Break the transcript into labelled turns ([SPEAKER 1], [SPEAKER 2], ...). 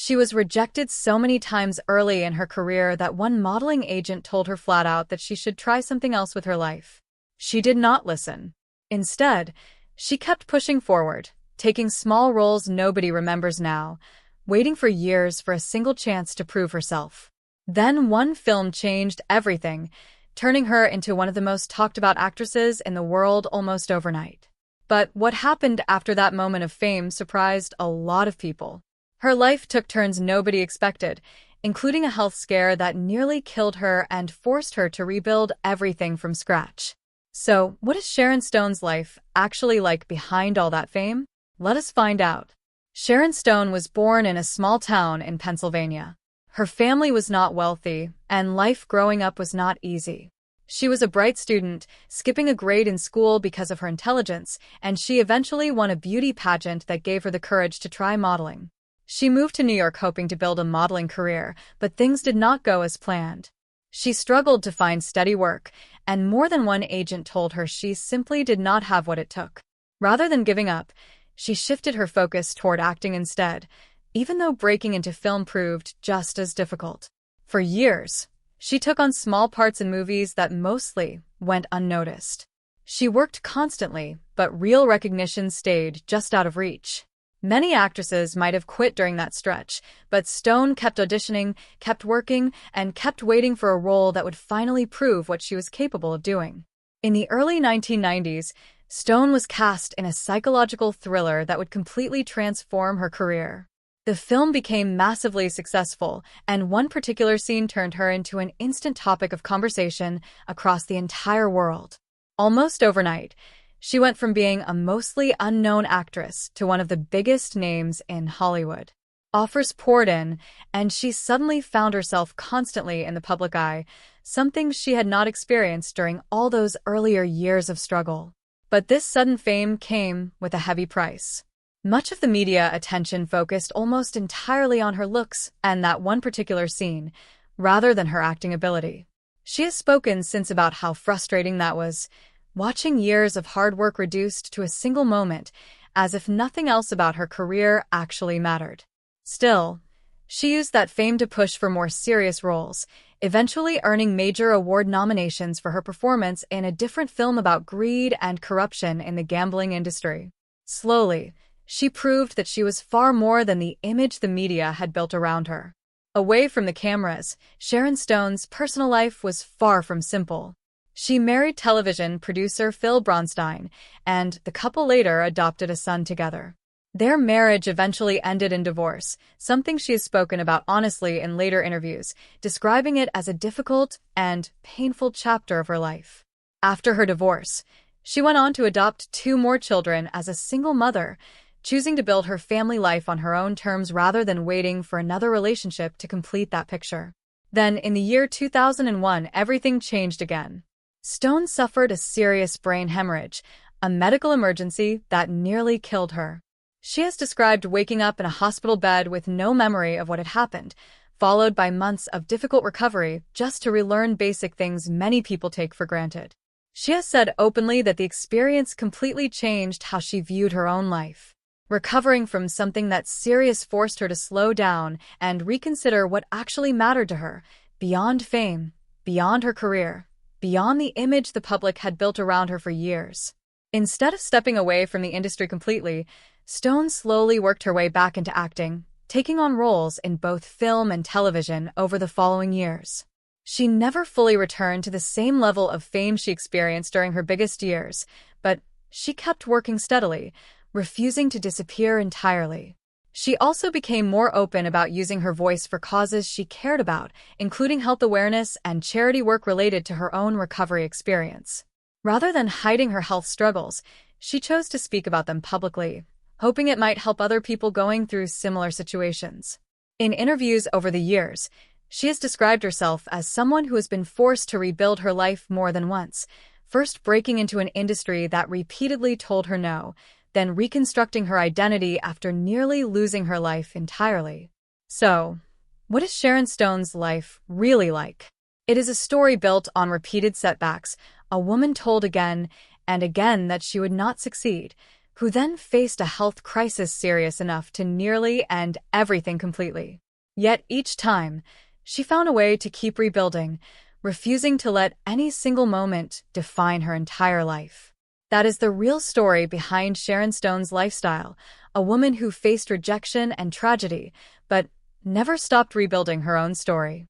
[SPEAKER 1] She was rejected so many times early in her career that one modeling agent told her flat out that she should try something else with her life. She did not listen. Instead, she kept pushing forward, taking small roles nobody remembers now, waiting for years for a single chance to prove herself. Then one film changed everything, turning her into one of the most talked about actresses in the world almost overnight. But what happened after that moment of fame surprised a lot of people. Her life took turns nobody expected, including a health scare that nearly killed her and forced her to rebuild everything from scratch. So, what is Sharon Stone's life actually like behind all that fame? Let us find out. Sharon Stone was born in a small town in Pennsylvania. Her family was not wealthy, and life growing up was not easy. She was a bright student, skipping a grade in school because of her intelligence, and she eventually won a beauty pageant that gave her the courage to try modeling. She moved to New York hoping to build a modeling career, but things did not go as planned. She struggled to find steady work, and more than one agent told her she simply did not have what it took. Rather than giving up, she shifted her focus toward acting instead, even though breaking into film proved just as difficult. For years, she took on small parts in movies that mostly went unnoticed. She worked constantly, but real recognition stayed just out of reach. Many actresses might have quit during that stretch, but Stone kept auditioning, kept working, and kept waiting for a role that would finally prove what she was capable of doing. In the early 1990s, Stone was cast in a psychological thriller that would completely transform her career. The film became massively successful, and one particular scene turned her into an instant topic of conversation across the entire world. Almost overnight, she went from being a mostly unknown actress to one of the biggest names in Hollywood. Offers poured in, and she suddenly found herself constantly in the public eye, something she had not experienced during all those earlier years of struggle. But this sudden fame came with a heavy price. Much of the media attention focused almost entirely on her looks and that one particular scene, rather than her acting ability. She has spoken since about how frustrating that was, watching years of hard work reduced to a single moment, as if nothing else about her career actually mattered. Still, she used that fame to push for more serious roles, eventually earning major award nominations for her performance in a different film about greed and corruption in the gambling industry. Slowly, she proved that she was far more than the image the media had built around her. Away from the cameras, Sharon Stone's personal life was far from simple. She married television producer Phil Bronstein, and the couple later adopted a son together. Their marriage eventually ended in divorce, something she has spoken about honestly in later interviews, describing it as a difficult and painful chapter of her life. After her divorce, she went on to adopt 2 more children as a single mother, choosing to build her family life on her own terms rather than waiting for another relationship to complete that picture. Then, in the year 2001, everything changed again. Stone suffered a serious brain hemorrhage, a medical emergency that nearly killed her. She has described waking up in a hospital bed with no memory of what had happened, followed by months of difficult recovery just to relearn basic things many people take for granted. She has said openly that the experience completely changed how she viewed her own life. Recovering from something that serious forced her to slow down and reconsider what actually mattered to her, beyond fame, beyond her career, beyond the image the public had built around her for years. Instead of stepping away from the industry completely, Stone slowly worked her way back into acting, taking on roles in both film and television over the following years. She never fully returned to the same level of fame she experienced during her biggest years, but she kept working steadily, refusing to disappear entirely. She also became more open about using her voice for causes she cared about, including health awareness and charity work related to her own recovery experience. Rather than hiding her health struggles, she chose to speak about them publicly, hoping it might help other people going through similar situations. In interviews over the years, she has described herself as someone who has been forced to rebuild her life more than once, first breaking into an industry that repeatedly told her no, then reconstructing her identity after nearly losing her life entirely. So, what is Sharon Stone's life really like? It is a story built on repeated setbacks, a woman told again and again that she would not succeed, who then faced a health crisis serious enough to nearly end everything completely. Yet each time, she found a way to keep rebuilding, refusing to let any single moment define her entire life. That is the real story behind Sharon Stone's lifestyle, a woman who faced rejection and tragedy, but never stopped rebuilding her own story.